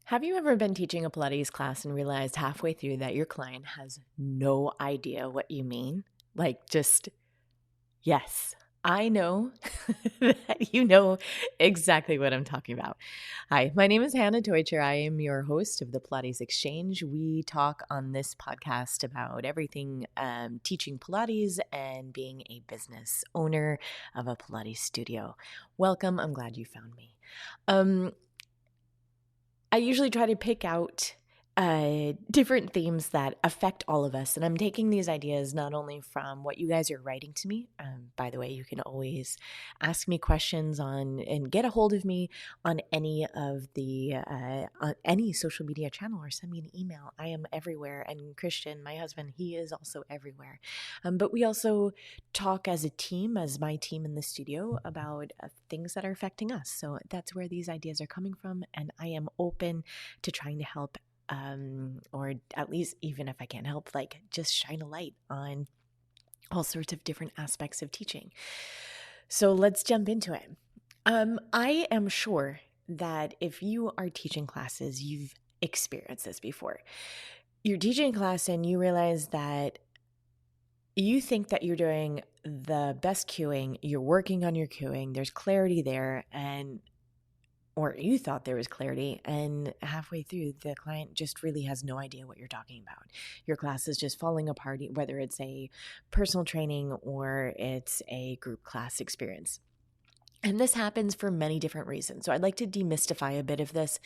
Have you ever been teaching a Pilates class and realized halfway through that your client has no idea what you mean? Like, just, yes, I know that you know exactly what I'm talking about. Hi, my name is Hannah Deutscher. I am your host of the Pilates Exchange. We talk on this podcast about everything teaching Pilates and being a business owner of a Pilates studio. Welcome. I'm glad you found me. I usually try to pick out different themes that affect all of us. And I'm taking these ideas not only from what you guys are writing to me. By the way, you can always ask me questions on and get a hold of me on any of the on any social media channel or send me an email. I am everywhere. And Christian, my husband, he is also everywhere. But we also talk as a team, as my team in the studio, about things that are affecting us. So that's where these ideas are coming from. And I am open to trying to help, or at least, even if I can't help, like just shine a light on all sorts of different aspects of teaching. So let's jump into it. I am sure that if you are teaching classes, you've experienced this before. You're teaching a class and you realize that you think that you're doing the best cueing, you're working on your cueing, there's clarity there, or you thought there was clarity, and halfway through, the client just really has no idea what you're talking about. Your class is just falling apart, whether it's a personal training or it's a group class experience. And this happens for many different reasons. So I'd like to demystify a bit of this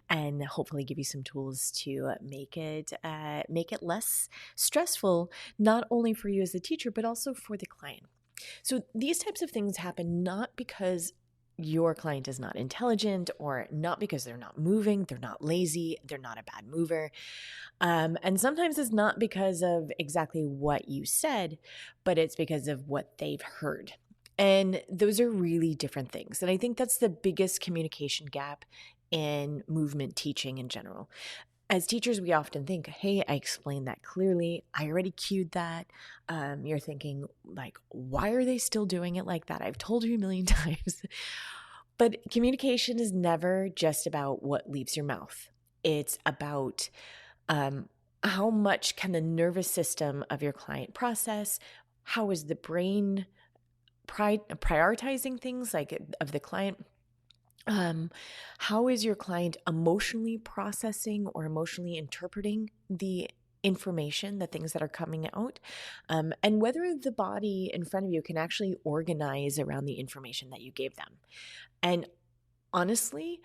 and hopefully give you some tools to make it less stressful, not only for you as a teacher, but also for the client. So these types of things happen not because your client is not intelligent or not because they're not moving, they're not lazy, they're not a bad mover. And sometimes it's not because of exactly what you said, but it's because of what they've heard. And those are really different things. And I think that's the biggest communication gap in movement teaching in general. As teachers, we often think, hey, I explained that clearly. I already cued that. You're thinking, like, why are they still doing it like that? I've told you a million times. But communication is never just about what leaves your mouth. It's about how much can the nervous system of your client process? How is the brain prioritizing things like of the client? How is your client emotionally processing or emotionally interpreting the information, the things that are coming out, and whether the body in front of you can actually organize around the information that you gave them. And honestly,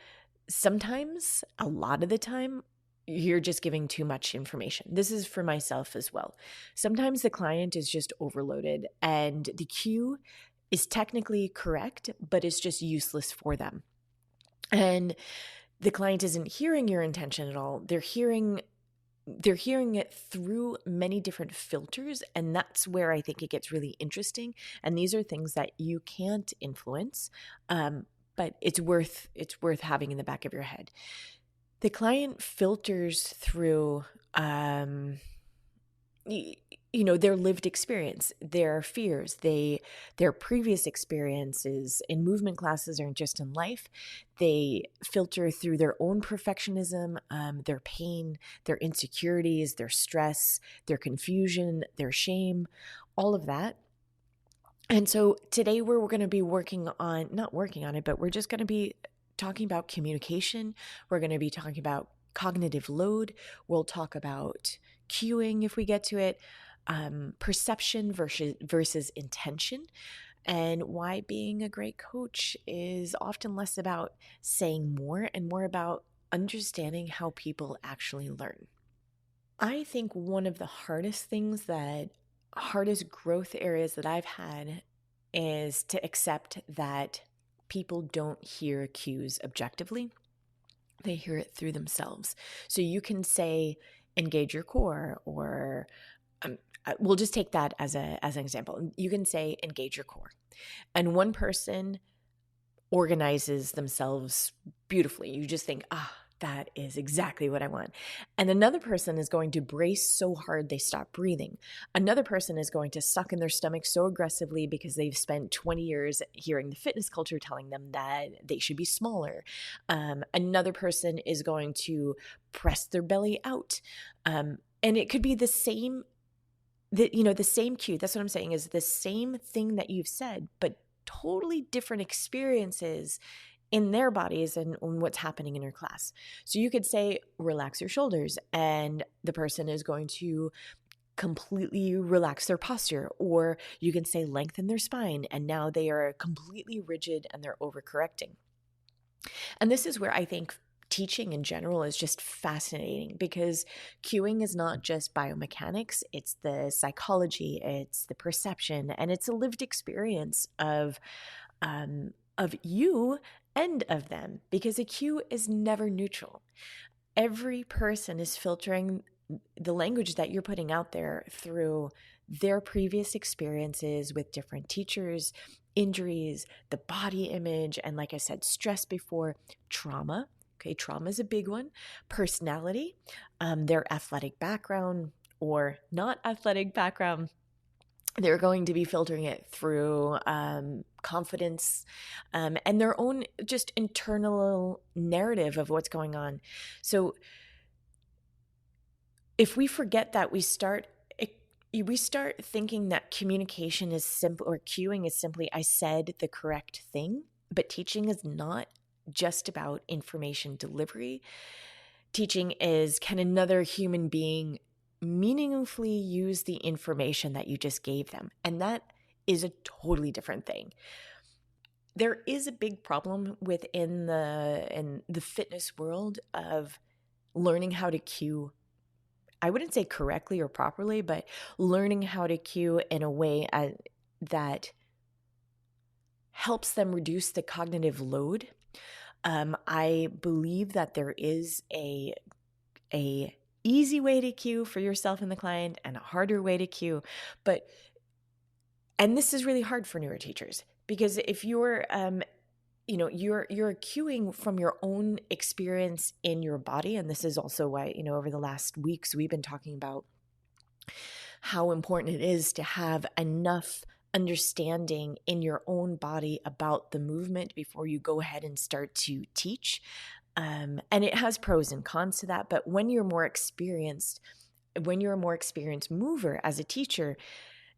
sometimes, a lot of the time, you're just giving too much information. This is for myself as well. Sometimes the client is just overloaded and the cue is technically correct, but it's just useless for them. And the client isn't hearing your intention at all. They're hearing it through many different filters, and that's where I think it gets really interesting. And these are things that you can't influence, but it's worth having in the back of your head. The client filters through their lived experience, their fears, their previous experiences in movement classes or just in life. They filter through their own perfectionism, their pain, their insecurities, their stress, their confusion, their shame, all of that. And so today we're going to be not working on it, but we're just going to be talking about communication. We're going to be talking about cognitive load. We'll talk about cueing if we get to it, perception versus intention, and why being a great coach is often less about saying more and more about understanding how people actually learn. I think one of the hardest growth areas that I've had is to accept that people don't hear cues objectively. They hear it through themselves. So you can say, engage your core, or we'll just take that as an example. You can say, engage your core. And one person organizes themselves beautifully. You just think, That is exactly what I want. And another person is going to brace so hard they stop breathing. Another person is going to suck in their stomach so aggressively because they've spent 20 years hearing the fitness culture telling them that they should be smaller. Another person is going to press their belly out. And it could be the same, the same cue. That's what I'm saying, is the same thing that you've said, but totally different experiences in their bodies and what's happening in your class. So you could say, relax your shoulders, and the person is going to completely relax their posture. Or you can say, lengthen their spine, and now they are completely rigid and they're overcorrecting. And this is where I think teaching in general is just fascinating, because cueing is not just biomechanics, it's the psychology, it's the perception, and it's a lived experience of you and of them, because a cue is never neutral. Every person is filtering the language that you're putting out there through their previous experiences with different teachers, injuries, the body image, and like I said, stress before, trauma. Okay, trauma is a big one. Personality, their athletic background or not athletic background. They're going to be filtering it through confidence and their own just internal narrative of what's going on. So if we forget that, we start thinking that communication is simple, or cueing is simply, I said the correct thing. But teaching is not just about information delivery. Teaching is, can another human being meaningfully use the information that you just gave them? And that is a totally different thing. There is a big problem in the fitness world of learning how to cue. I wouldn't say correctly or properly, but learning how to cue in a way that helps them reduce the cognitive load. I believe that there is a easy way to cue for yourself and the client, and a harder way to cue. And this is really hard for newer teachers, because if you're you're cueing from your own experience in your body. And this is also why, over the last weeks, we've been talking about how important it is to have enough understanding in your own body about the movement before you go ahead and start to teach. And it has pros and cons to that. But when you're a more experienced mover as a teacher,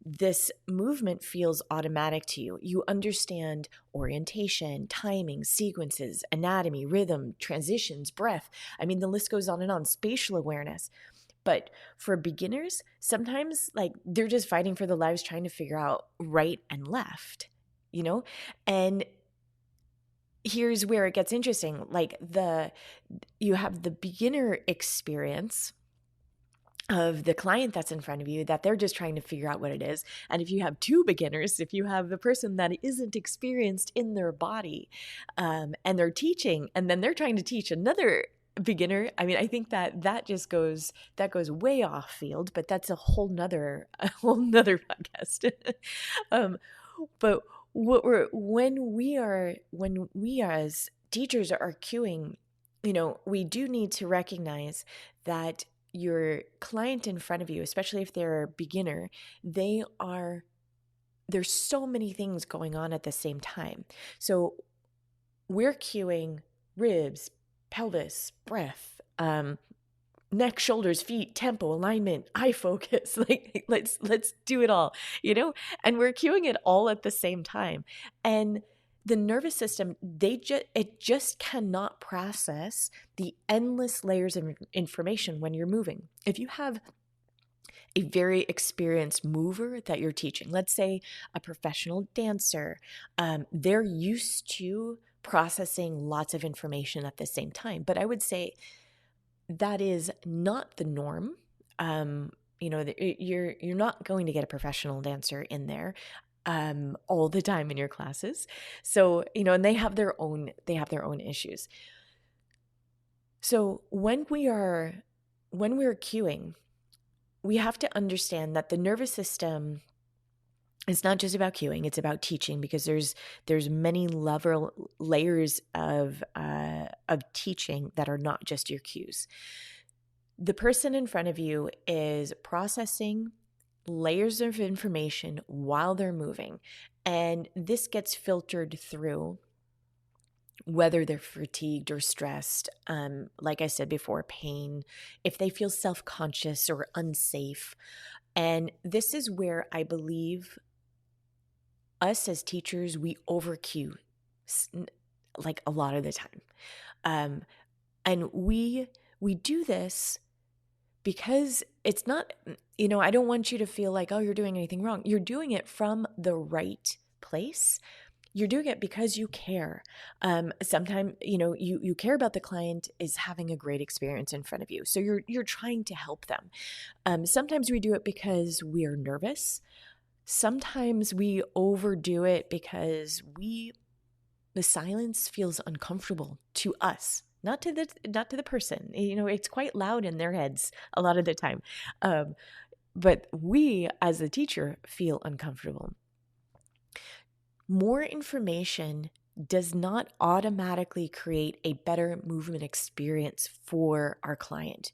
this movement feels automatic to you. You understand orientation, timing, sequences, anatomy, rhythm, transitions, breath. I mean, the list goes on and on, spatial awareness. But for beginners, sometimes they're just fighting for their lives trying to figure out right and left, And here's where it gets interesting. You have the beginner experience of the client that's in front of you, that they're just trying to figure out what it is. And if you have two beginners, if you have the person that isn't experienced in their body, and they're teaching, and then they're trying to teach another beginner, I mean, I think that goes way off field, but that's a whole nother podcast. But when we as teachers are cueing, we do need to recognize that your client in front of you, especially if they're a beginner, there's so many things going on at the same time. So we're cueing ribs, pelvis, breath, neck, shoulders, feet, tempo, alignment, eye focus. Let's do it all, and we're cueing it all at the same time. And the nervous system, it just cannot process the endless layers of information when you're moving. If you have a very experienced mover that you're teaching, let's say a professional dancer, they're used to processing lots of information at the same time. But I would say that is not the norm. You're not going to get a professional dancer in there all the time in your classes. So, and they have their own issues. So when we're cueing, we have to understand that the nervous system It's not just about cueing, it's about teaching, because there's many layers of teaching that are not just your cues. The person in front of you is processing layers of information while they're moving, and this gets filtered through whether they're fatigued or stressed, like I said before, pain, if they feel self-conscious or unsafe. And this is where I believe us as teachers, we over cue like a lot of the time. And we do this because it's not, I don't want you to feel like, oh, you're doing anything wrong. You're doing it from the right place. You're doing it because you care. Sometimes, you care about the client is having a great experience in front of you. So you're trying to help them. Sometimes we do it because we're nervous. Sometimes we overdo it because the silence feels uncomfortable to us, not to the person. It's quite loud in their heads a lot of the time. But we as a teacher feel uncomfortable. More information does not automatically create a better movement experience for our client.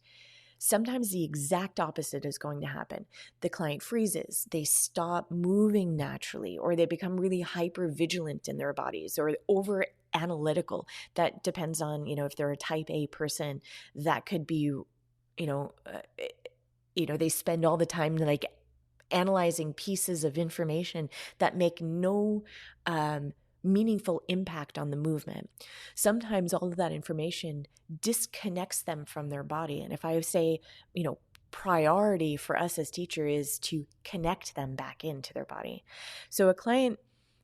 Sometimes the exact opposite is going to happen. The client freezes, they stop moving naturally, or they become really hyper vigilant in their bodies, or over analytical. That depends on, if they're a type A person, that could be, they spend all the time like analyzing pieces of information that make no meaningful impact on the movement. Sometimes all of that information disconnects them from their body. And if I say, priority for us as teacher is to connect them back into their body. So a client,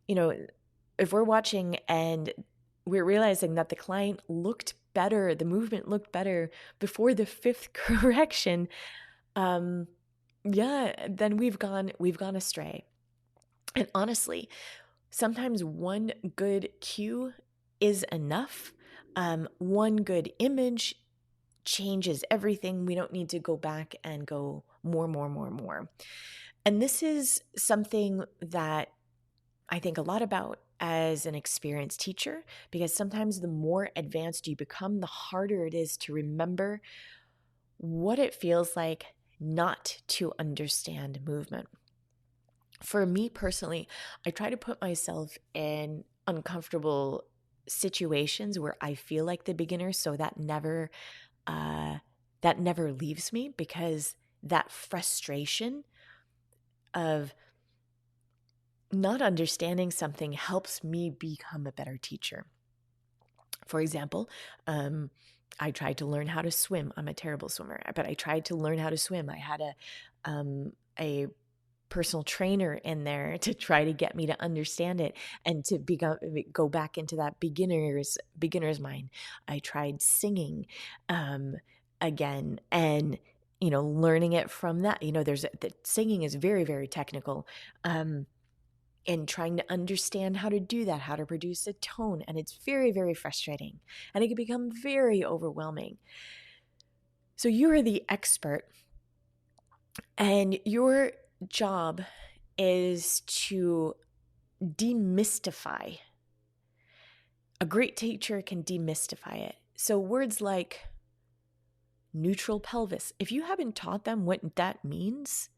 if we're watching and we're realizing that the client looked better, the movement looked better before the fifth correction, then we've gone astray. And honestly, sometimes one good cue is enough. One good image changes everything. We don't need to go back and go more. And this is something that I think a lot about as an experienced teacher, because sometimes the more advanced you become, the harder it is to remember what it feels like not to understand movement. For me personally, I try to put myself in uncomfortable situations where I feel like the beginner, so that never leaves me, because that frustration of not understanding something helps me become a better teacher. For example, I tried to learn how to swim. I'm a terrible swimmer, but I tried to learn how to swim. I had a personal trainer in there to try to get me to understand it and to go back into that beginner's mind. I tried singing again, and learning it from that. Singing is very, very technical. And trying to understand how to do that, how to produce a tone. And it's very, very frustrating. And it can become very overwhelming. So you are the expert, and your job is to demystify. A great teacher can demystify it. So words like neutral pelvis, if you haven't taught them what that means,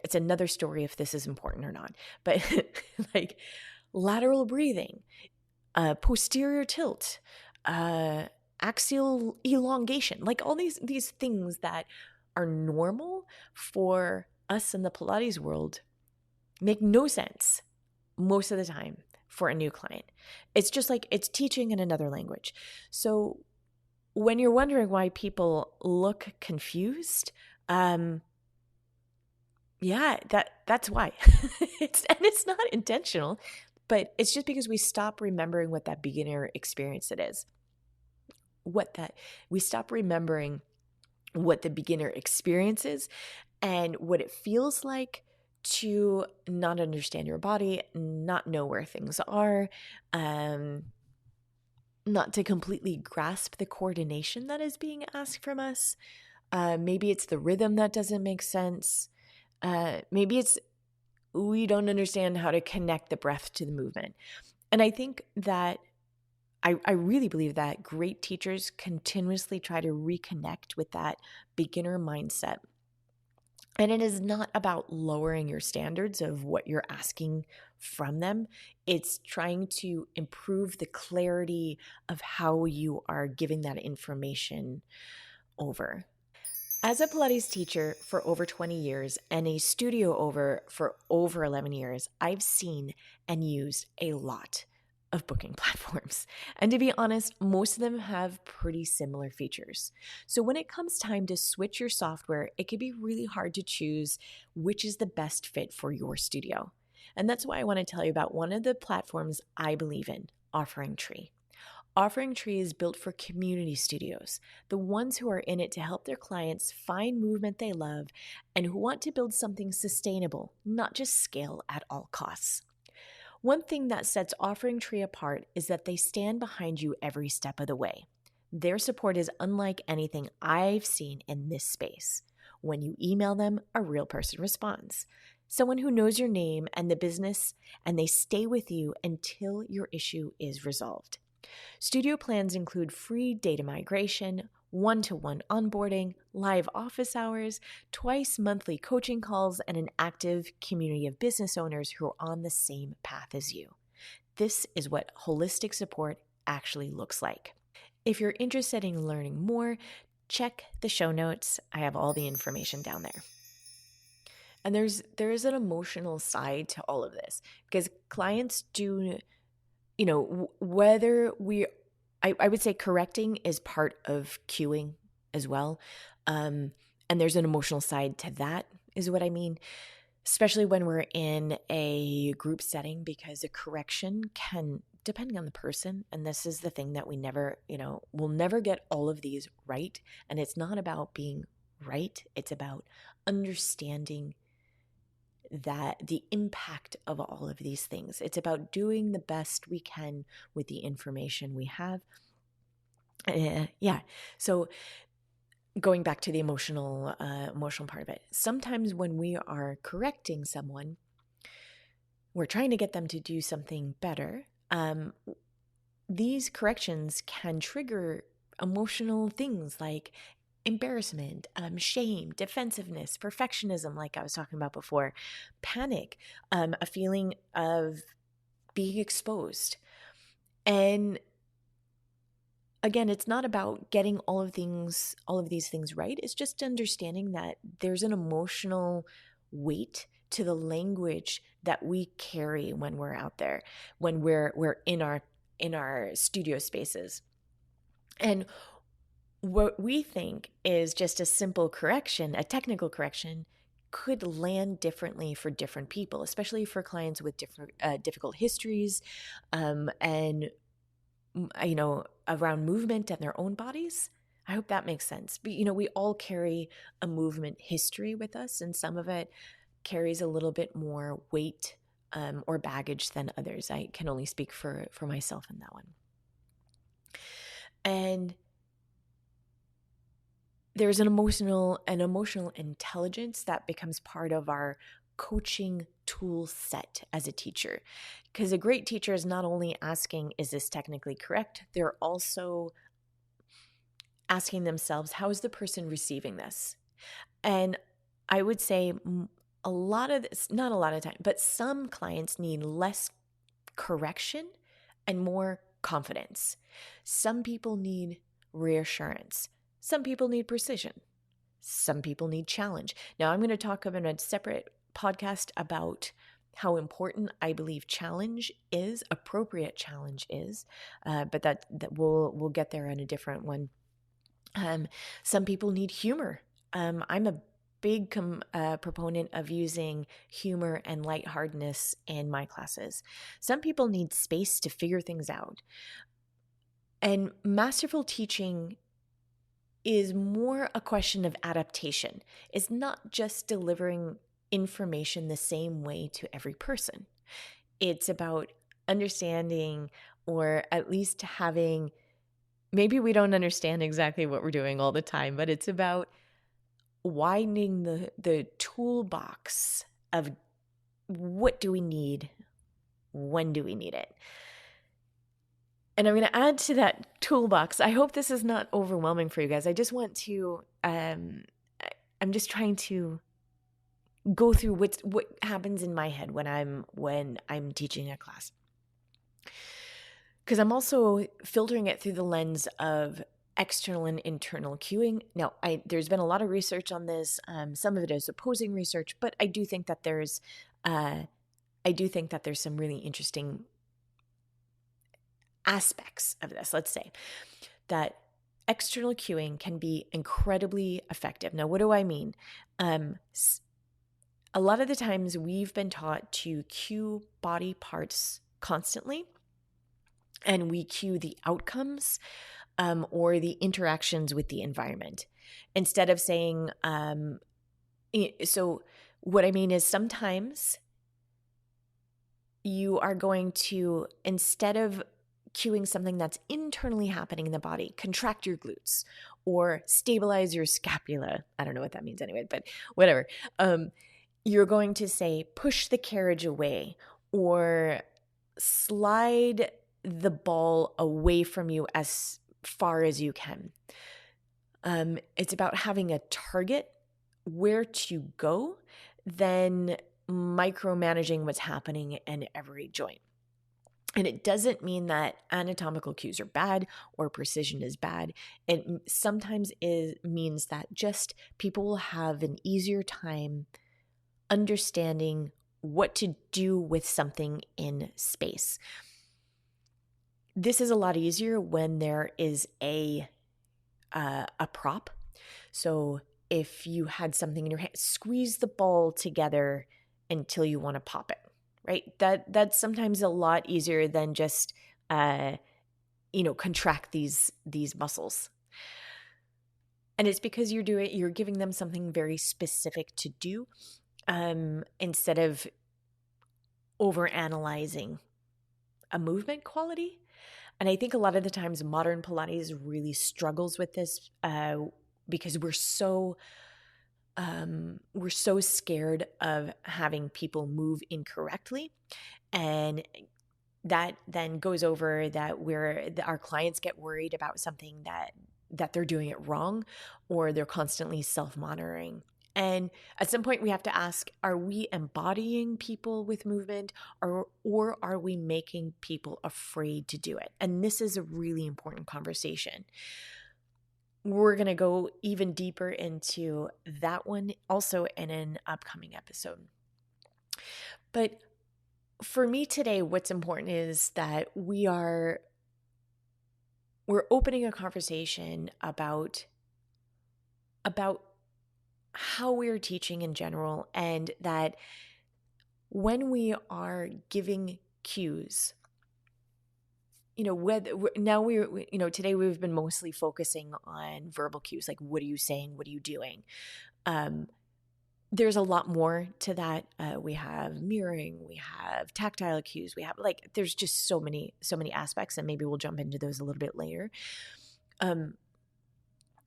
it's another story if this is important or not, but like lateral breathing, posterior tilt, axial elongation, like all these things that are normal for us in the Pilates world make no sense most of the time for a new client. It's just like it's teaching in another language. So when you're wondering why people look confused, that's why. It's not intentional, but it's just because we stop remembering what that beginner experience it is. We stop remembering what the beginner experience is and what it feels like to not understand your body, not know where things are, not to completely grasp the coordination that is being asked from us. Maybe it's the rhythm that doesn't make sense. Maybe it's we don't understand how to connect the breath to the movement. And I think that I really believe that great teachers continuously try to reconnect with that beginner mindset. And it is not about lowering your standards of what you're asking from them. It's trying to improve the clarity of how you are giving that information over. As a Pilates teacher for over 20 years and a studio for over 11 years, I've seen and used a lot of booking platforms. And to be honest, most of them have pretty similar features. So when it comes time to switch your software, it can be really hard to choose which is the best fit for your studio. And that's why I want to tell you about one of the platforms I believe in, Offering Tree. Offering Tree is built for community studios, the ones who are in it to help their clients find movement they love and who want to build something sustainable, not just scale at all costs. One thing that sets Offering Tree apart is that they stand behind you every step of the way. Their support is unlike anything I've seen in this space. When you email them, a real person responds. Someone who knows your name and the business, and they stay with you until your issue is resolved. Studio plans include free data migration, one-to-one onboarding, live office hours, twice monthly coaching calls, and an active community of business owners who are on the same path as you. This is what holistic support actually looks like. If you're interested in learning more, check the show notes. I have all the information down there. And there is an emotional side to all of this because clients do, whether I would say correcting is part of cueing as well. And there's an emotional side to that, is what I mean, especially when we're in a group setting, because a correction can, depending on the person, and this is the thing that we never, we'll never get all of these right. And it's not about being right. It's about understanding that the impact of all of these things. It's about doing the best we can with the information we have. So going back to the emotional part of it, sometimes when we are correcting someone, we're trying to get them to do something better. These corrections can trigger emotional things like embarrassment, shame, defensiveness, perfectionism, like I was talking about before, panic, a feeling of being exposed. And again, it's not about getting all of these things right. It's just understanding that there's an emotional weight to the language that we carry when we're out there, when we're in our studio spaces. And what we think is just a simple correction, a technical correction, could land differently for different people, especially for clients with different difficult histories, and around movement and their own bodies. I hope that makes sense. But we all carry a movement history with us, and some of it carries a little bit more weight or baggage than others. I can only speak for myself in that one. And there's an emotional intelligence that becomes part of our coaching tool set as a teacher. Because a great teacher is not only asking, is this technically correct? They're also asking themselves, how is the person receiving this? And I would say a lot of this, not a lot of time, but some clients need less correction and more confidence. Some people need reassurance. Some people need precision. Some people need challenge. Now, I'm going to talk about a separate podcast about how important I believe challenge is, appropriate challenge is, but that we'll get there in a different one. Some people need humor. I'm a big proponent of using humor and lightheartedness in my classes. Some people need space to figure things out. And masterful teaching is more a question of adaptation. It's not just delivering information the same way to every person. It's about understanding, or at least having, maybe we don't understand exactly what we're doing all the time, but it's about widening the toolbox of what do we need? When do we need it? And I'm going to add to that toolbox. I hope this is not overwhelming for you guys. I just want to, I'm just trying to go through what happens in my head when I'm teaching a class. Because I'm also filtering it through the lens of external and internal cueing. Now, there's been a lot of research on this. Some of it is opposing research, but I do think that there's some really interesting aspects of this. Let's say that external cueing can be incredibly effective. Now, what do I mean? A lot of the times we've been taught to cue body parts constantly, and we cue the outcomes or the interactions with the environment instead of saying, so what I mean is sometimes you are going to, instead of cueing something that's internally happening in the body, contract your glutes or stabilize your scapula. I don't know what that means anyway, but whatever. You're going to say, push the carriage away or slide the ball away from you as far as you can. It's about having a target where to go, then micromanaging what's happening in every joint. And it doesn't mean that anatomical cues are bad or precision is bad. It sometimes means that just people will have an easier time understanding what to do with something in space. This is a lot easier when there is a prop. So if you had something in your hand, squeeze the ball together until you want to pop it. Right? That's sometimes a lot easier than just contract these muscles. And it's because you're giving them something very specific to do, instead of overanalyzing a movement quality. And I think a lot of the times modern Pilates really struggles with this because we're so scared of having people move incorrectly, and that then goes over that our clients get worried about something that they're doing it wrong, or they're constantly self-monitoring. And at some point we have to ask, are we embodying people with movement, or are we making people afraid to do it? And this is a really important conversation. We're going to go even deeper into that one also in an upcoming episode. But for me today, what's important is that we're opening a conversation about how we're teaching in general, and that when we are giving cues, today we've been mostly focusing on verbal cues, like what are you saying, what are you doing? There's a lot more to that. We have mirroring, we have tactile cues, we have there's just so many aspects, and maybe we'll jump into those a little bit later.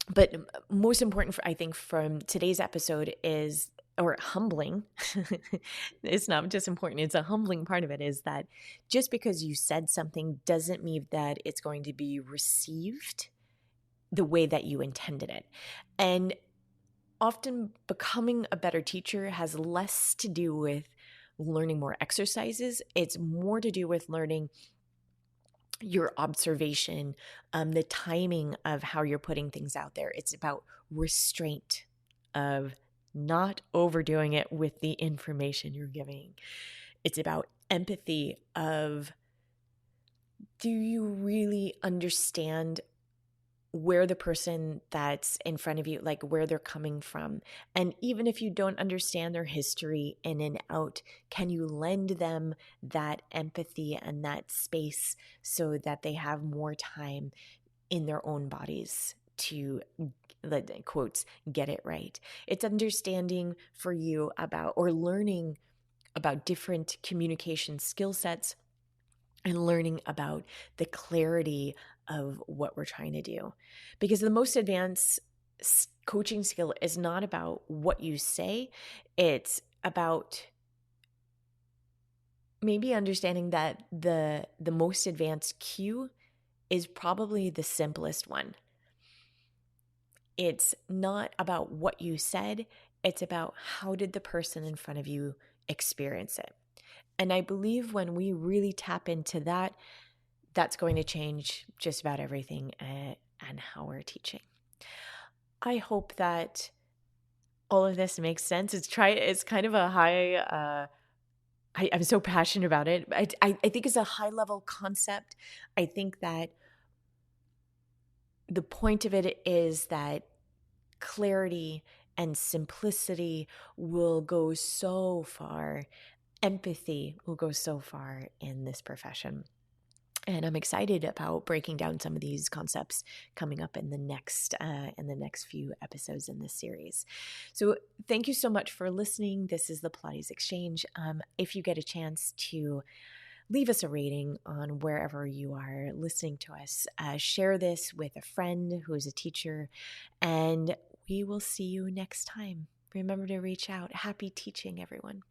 But most important, I think, from today's episode is, or humbling, it's not just important, it's a humbling part of it, is that just because you said something doesn't mean that it's going to be received the way that you intended it. And often becoming a better teacher has less to do with learning more exercises. It's more to do with learning your observation, the timing of how you're putting things out there. It's about restraint of not overdoing it with the information you're giving. It's about empathy of, do you really understand where the person that's in front of you, where they're coming from? And even if you don't understand their history in and out, can you lend them that empathy and that space so that they have more time in their own bodies to, quotes, get it right? It's understanding for you about, or learning about different communication skill sets, and learning about the clarity of what we're trying to do. Because the most advanced coaching skill is not about what you say, it's about maybe understanding that the most advanced cue is probably the simplest one. It's not about what you said, it's about how did the person in front of you experience it. And I believe when we really tap into that, that's going to change just about everything and how we're teaching. I hope that all of this makes sense. It's kind of a high. I'm so passionate about it. I think it's a high level concept. I think that the point of it is that clarity and simplicity will go so far. Empathy will go so far in this profession. And I'm excited about breaking down some of these concepts coming up in the next few episodes in this series. So thank you so much for listening. This is the Pilates Exchange. If you get a chance to leave us a rating on wherever you are listening to us, share this with a friend who is a teacher, and we will see you next time. Remember to reach out. Happy teaching, everyone.